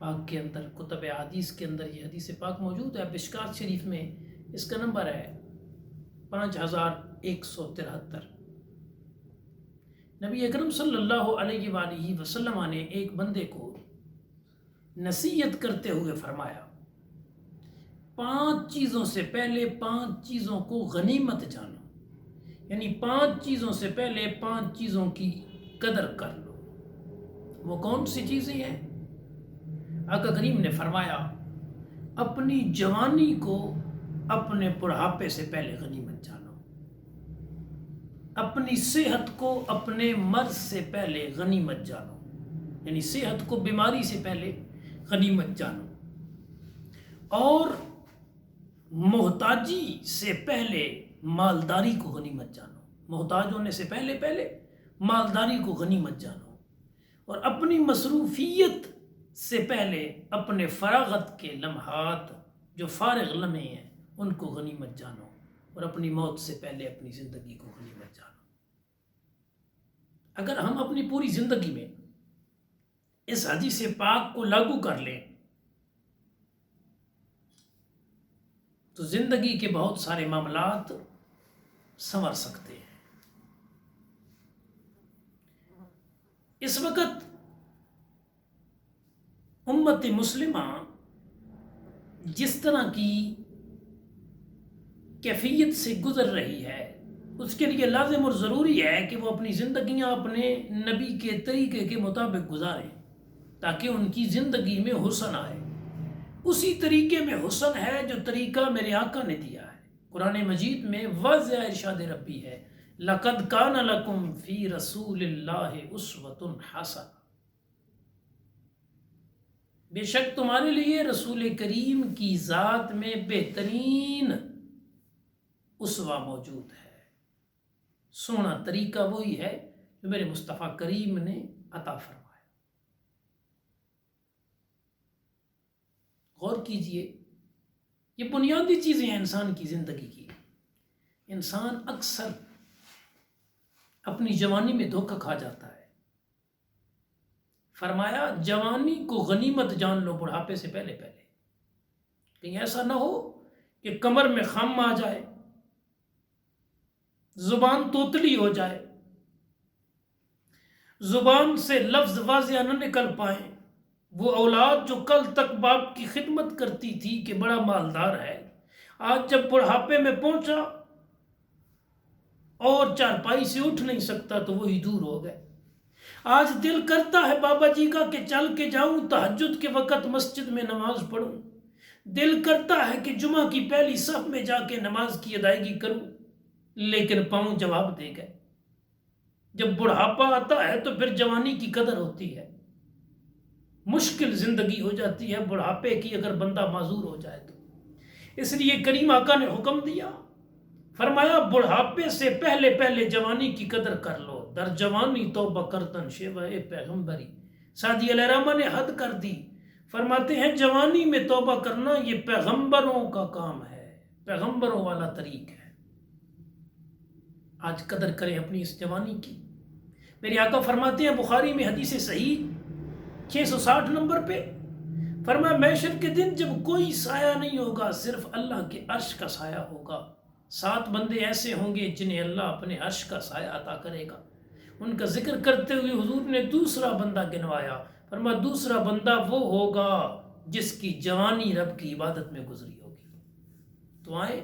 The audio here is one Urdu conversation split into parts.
پاک کے اندر، کتب حدیث کے اندر یہ حدیث پاک موجود ہے۔ مشکوٰۃ شریف میں اس کا نمبر ہے 5173۔ نبی اکرم صلی اللہ علیہ وآلہ وسلم نے ایک بندے کو نصیحت کرتے ہوئے فرمایا، 5 چیزوں سے پہلے 5 چیزوں کو غنیمت جانو، یعنی 5 چیزوں سے پہلے 5 چیزوں کی قدر کر لو۔ وہ کون سی چیزیں ہیں؟ آقا کریم نے فرمایا، اپنی جوانی کو اپنے بڑھاپے سے پہلے غنیمت جانو، اپنی صحت کو اپنے مرض سے پہلے غنیمت جانو، یعنی صحت کو بیماری سے پہلے غنیمت جانو، اور محتاجی سے پہلے مالداری کو غنیمت جانو، محتاج ہونے سے پہلے مالداری کو غنیمت جانو، اور اپنی مصروفیت سے پہلے اپنے فراغت کے لمحات، جو فارغ لمحے ہیں، ان کو غنیمت جانو، اور اپنی موت سے پہلے اپنی زندگی کو غنیمت جانو۔ اگر ہم اپنی پوری زندگی میں اس حدیث پاک کو لاگو کر لیں تو زندگی کے بہت سارے معاملات سنور سکتے ہیں۔ اس وقت امت مسلمہ جس طرح کی کیفیت سے گزر رہی ہے، اس کے لیے لازم اور ضروری ہے کہ وہ اپنی زندگیاں اپنے نبی کے طریقے کے مطابق گزاریں، تاکہ ان کی زندگی میں حسن آئے۔ اسی طریقے میں حسن ہے جو طریقہ میرے آقا نے دیا ہے۔ قرآن مجید میں واضح ارشاد ربی ہے، لَقَدْ كَانَ لَكُمْ فِي رَسُولِ اللَّهِ أُسْوَةٌ حَسَنَةٌ، بے شک تمہارے لیے رسول کریم کی ذات میں بہترین اسوہ موجود ہے۔ سونا طریقہ وہی ہے جو میرے مصطفیٰ کریم نے عطا فرمایا۔ غور کیجئے، یہ بنیادی چیزیں ہیں انسان کی زندگی کی۔ انسان اکثر اپنی جوانی میں دھوکہ کھا جاتا ہے۔ فرمایا، جوانی کو غنیمت جان لو بڑھاپے سے پہلے کہیں ایسا نہ ہو کہ کمر میں خم آ جائے، زبان توتلی ہو جائے، زبان سے لفظ واضح نہ نکل پائیں۔ وہ اولاد جو کل تک باپ کی خدمت کرتی تھی کہ بڑا مالدار ہے، آج جب بڑھاپے میں پہنچا اور چارپائی سے اٹھ نہیں سکتا تو وہی دور ہو گئے۔ آج دل کرتا ہے بابا جی کا کہ چل کے جاؤں، تہجد کے وقت مسجد میں نماز پڑھوں، دل کرتا ہے کہ جمعہ کی پہلی صف میں جا کے نماز کی ادائیگی کروں، لیکن پاؤں جواب دے گئے۔ جب بڑھاپا آتا ہے تو پھر جوانی کی قدر ہوتی ہے۔ مشکل زندگی ہو جاتی ہے بڑھاپے کی اگر بندہ معذور ہو جائے تو۔ اس لیے کریم آقا نے حکم دیا، فرمایا بڑھاپے سے پہلے جوانی کی قدر کر لو، در جوانی توبہ کردن شیوہ پیغمبری۔ سعدی علیہ رحمہ نے حد کر دی، فرماتے ہیں جوانی میں توبہ کرنا یہ پیغمبروں کا کام ہے، پیغمبروں والا طریق ہے۔ آج قدر کریں اپنی اس جوانی کی۔ میرے آقا فرماتے ہیں بخاری میں حدیث صحیح 660 نمبر پہ، فرمایا محشر کے دن جب کوئی سایہ نہیں ہوگا، صرف اللہ کے عرش کا سایہ ہوگا۔ 7 بندے ایسے ہوں گے جنہیں اللہ اپنے عرش کا سایہ عطا کرے گا۔ ان کا ذکر کرتے ہوئے حضور نے دوسرا بندہ گنوایا، فرمایا دوسرا بندہ وہ ہوگا جس کی جوانی رب کی عبادت میں گزری ہوگی۔ تو آئیں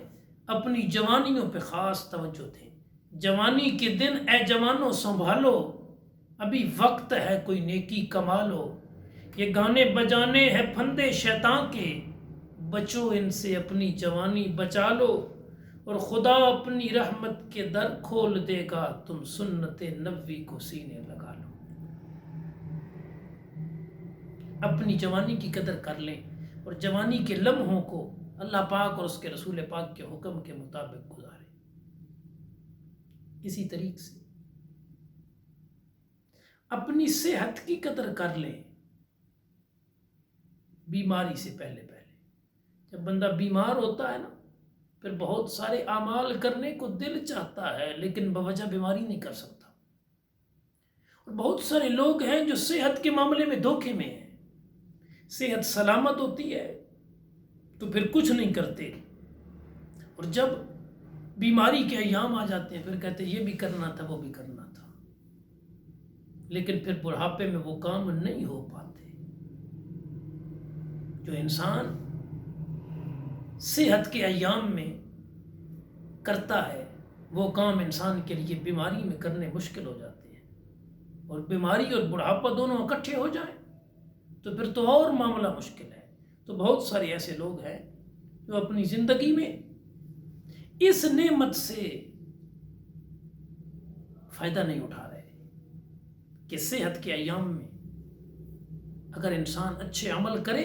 اپنی جوانیوں پہ خاص توجہ دیں۔ جوانی کے دن اے جوانوں سنبھالو، ابھی وقت ہے کوئی نیکی کما لو۔ یہ گانے بجانے ہیں پھندے شیطان کے، بچو ان سے اپنی جوانی بچا لو، اور خدا اپنی رحمت کے در کھول دے گا، تم سنت نبوی کو سینے لگا لو۔ اپنی جوانی کی قدر کر لیں اور جوانی کے لمحوں کو اللہ پاک اور اس کے رسول پاک کے حکم کے مطابق گزاریں۔ اسی طریقے سے اپنی صحت کی قدر کر لیں بیماری سے پہلے۔ جب بندہ بیمار ہوتا ہے نا، پھر بہت سارے اعمال کرنے کو دل چاہتا ہے لیکن بوجہ بیماری نہیں کر سکتا۔ اور بہت سارے لوگ ہیں جو صحت کے معاملے میں دھوکے میں ہیں، صحت سلامت ہوتی ہے تو پھر کچھ نہیں کرتے، اور جب بیماری کے ایام آ جاتے ہیں پھر کہتے ہیں یہ بھی کرنا تھا وہ بھی کرنا تھا، لیکن پھر بڑھاپے میں وہ کام نہیں ہو پاتے۔ جو انسان صحت کے ایام میں کرتا ہے وہ کام انسان کے لیے بیماری میں کرنے مشکل ہو جاتے ہیں، اور بیماری اور بڑھاپا دونوں اکٹھے ہو جائیں تو پھر تو اور معاملہ مشکل ہے۔ تو بہت سارے ایسے لوگ ہیں جو اپنی زندگی میں اس نعمت سے فائدہ نہیں اٹھا رہے کہ صحت کے ایام میں اگر انسان اچھے عمل کرے۔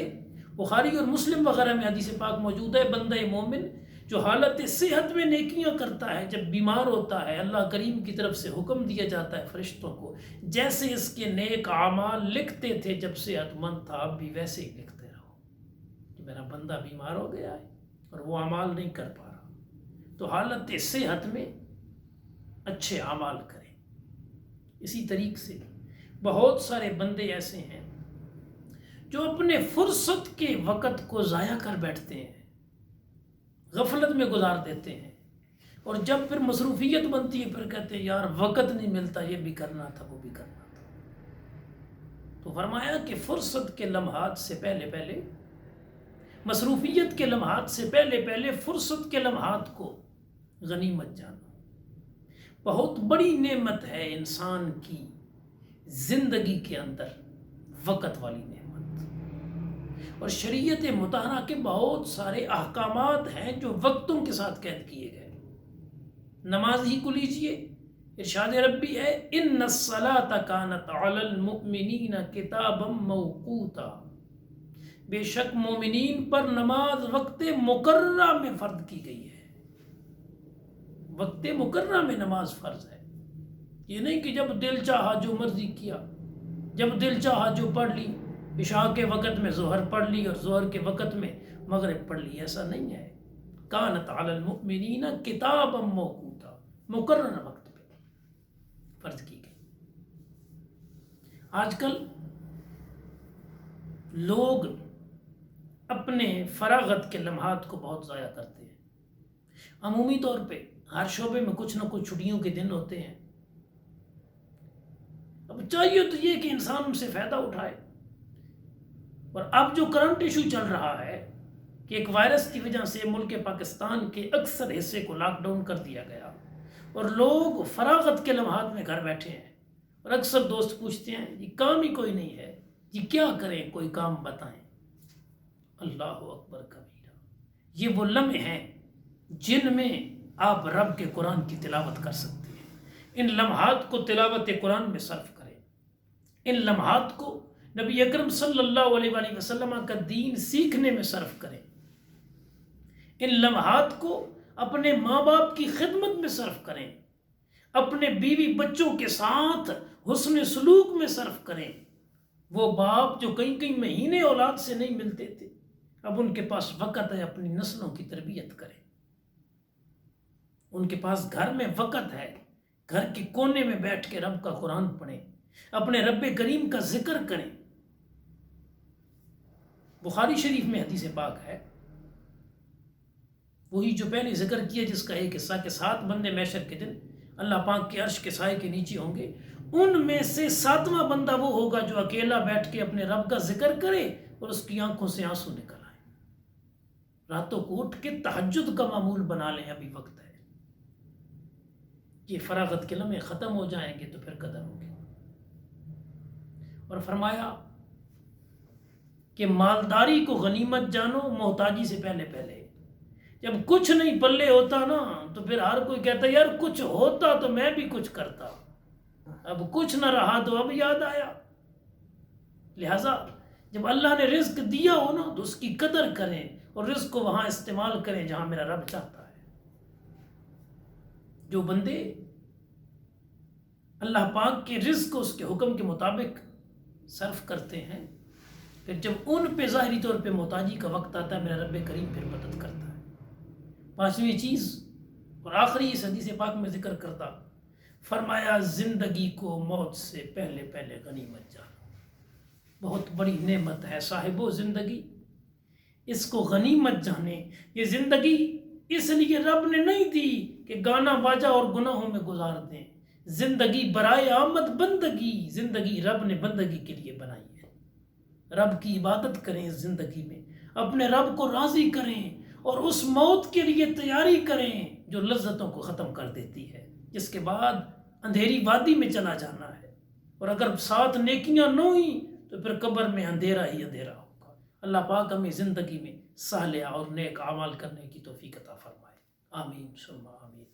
بخاری اور مسلم وغیرہ میں حدیث پاک موجود ہے، بندہ مومن جو حالت صحت میں نیکیاں کرتا ہے، جب بیمار ہوتا ہے اللہ کریم کی طرف سے حکم دیا جاتا ہے فرشتوں کو، جیسے اس کے نیک اعمال لکھتے تھے جب صحت مند تھا اب بھی ویسے ہی لکھتے رہو کہ میرا بندہ بیمار ہو گیا ہے اور وہ اعمال نہیں کر پا رہا۔ تو حالت صحت میں اچھے اعمال کریں۔ اسی طریقے سے بہت سارے بندے ایسے ہیں جو اپنے فرصت کے وقت کو ضائع کر بیٹھتے ہیں، غفلت میں گزار دیتے ہیں، اور جب پھر مصروفیت بنتی ہے پھر کہتے ہیں یار وقت نہیں ملتا، یہ بھی کرنا تھا وہ بھی کرنا تھا۔ تو فرمایا کہ فرصت کے لمحات سے پہلے پہلے، مصروفیت کے لمحات سے پہلے پہلے فرصت کے لمحات کو غنیمت جانو۔ بہت بڑی نعمت ہے انسان کی زندگی کے اندر وقت والی نعمت، اور شریعت مطہرہ کے بہت سارے احکامات ہیں جو وقتوں کے ساتھ قید کیے گئے۔ نماز ہی کو لیجئے، ارشاد ربی ہے ان الصلاۃ کانت علی المؤمنین کتابا موقوتا، بے شک مومنین پر نماز وقت مقررہ میں فرض کی گئی ہے۔ وقت مقررہ میں نماز فرض ہے، یہ نہیں کہ جب دل چاہا جو مرضی کیا، جب دل چاہا جو پڑھ لی، عشاء کے وقت میں ظہر پڑھ لی اور ظہر کے وقت میں مغرب پڑھ لی، ایسا نہیں ہے۔ کانت علی المؤمنین کتابا موقوتا، مقررہ وقت پہ فرض کی گئی۔ آج کل لوگ اپنے فراغت کے لمحات کو بہت ضائع کرتے ہیں۔ عمومی طور پہ ہر شعبے میں کچھ نہ کچھ چھٹیوں کے دن ہوتے ہیں، اب چاہیے تو یہ کہ انسان ان سے فائدہ اٹھائے۔ اور اب جو کرنٹ ایشو چل رہا ہے کہ ایک وائرس کی وجہ سے ملک پاکستان کے اکثر حصے کو لاک ڈاؤن کر دیا گیا، اور لوگ فراغت کے لمحات میں گھر بیٹھے ہیں، اور اکثر دوست پوچھتے ہیں یہ کام ہی کوئی نہیں ہے، یہ کیا کریں، کوئی کام بتائیں۔ اللہ اکبر کبیرہ، یہ وہ لمحے ہیں جن میں آپ رب کے قرآن کی تلاوت کر سکتے ہیں۔ ان لمحات کو تلاوت قرآن میں صرف کریں، ان لمحات کو نبی اکرم صلی اللہ علیہ وآلہ وسلم کا دین سیکھنے میں صرف کریں، ان لمحات کو اپنے ماں باپ کی خدمت میں صرف کریں، اپنے بیوی بچوں کے ساتھ حسن سلوک میں صرف کریں۔ وہ باپ جو کئی مہینے اولاد سے نہیں ملتے تھے، اب ان کے پاس وقت ہے اپنی نسلوں کی تربیت کریں، ان کے پاس گھر میں وقت ہے، گھر کے کونے میں بیٹھ کے رب کا قرآن پڑھیں، اپنے رب کریم کا ذکر کریں۔ بخاری شریف میں حدیث پاک ہے، وہی جو پہلے ذکر کیا جس کا ایک حصہ کہ 7 بندے محشر کے دن اللہ پاک کے عرش کے سائے کے نیچے ہوں گے، ان میں سے 7واں بندہ وہ ہوگا جو اکیلا بیٹھ کے اپنے رب کا ذکر کرے اور اس کی آنکھوں سے آنسو نکل آئے۔ راتوں کو اٹھ کے تہجد کا معمول بنا لیں، ابھی وقت ہے۔ یہ فراغت کے لمحے ختم ہو جائیں گے تو پھر قدر ہوگی۔ اور فرمایا کہ مالداری کو غنیمت جانو محتاجی سے پہلے پہلے۔ جب کچھ نہیں پلے ہوتا نا تو پھر ہر کوئی کہتا ہے یار کچھ ہوتا تو میں بھی کچھ کرتا، اب کچھ نہ رہا تو اب یاد آیا۔ لہٰذا جب اللہ نے رزق دیا ہو نا تو اس کی قدر کریں، اور رزق کو وہاں استعمال کریں جہاں میرا رب چاہتا ہے۔ جو بندے اللہ پاک کے رزق کو اس کے حکم کے مطابق صرف کرتے ہیں، پھر جب ان پہ ظاہری طور پہ محتاجی کا وقت آتا ہے میرا رب کریم پھر مدد کرتا ہے۔ 5ویں چیز اور آخری اس حدیث پاک میں ذکر کرتا، فرمایا زندگی کو موت سے پہلے پہلے غنیمت جانو۔ بہت بڑی نعمت ہے صاحبو زندگی، اس کو غنیمت جانے۔ یہ زندگی اس لیے رب نے نہیں دی کہ گانا باجا اور گناہوں میں گزار دیں۔ زندگی برائے آمد بندگی، زندگی رب نے بندگی کے لیے بنائی ہے۔ رب کی عبادت کریں اس زندگی میں، اپنے رب کو راضی کریں اور اس موت کے لیے تیاری کریں جو لذتوں کو ختم کر دیتی ہے، جس کے بعد اندھیری وادی میں چلا جانا ہے، اور اگر ساتھ نیکیاں نہ ہوئیں تو پھر قبر میں اندھیرا ہی اندھیرا ہوگا۔ اللہ پاک ہمیں زندگی میں صالح اور نیک اعمال کرنے کی توفیق عطا فرمائے، آمین ثم آمین۔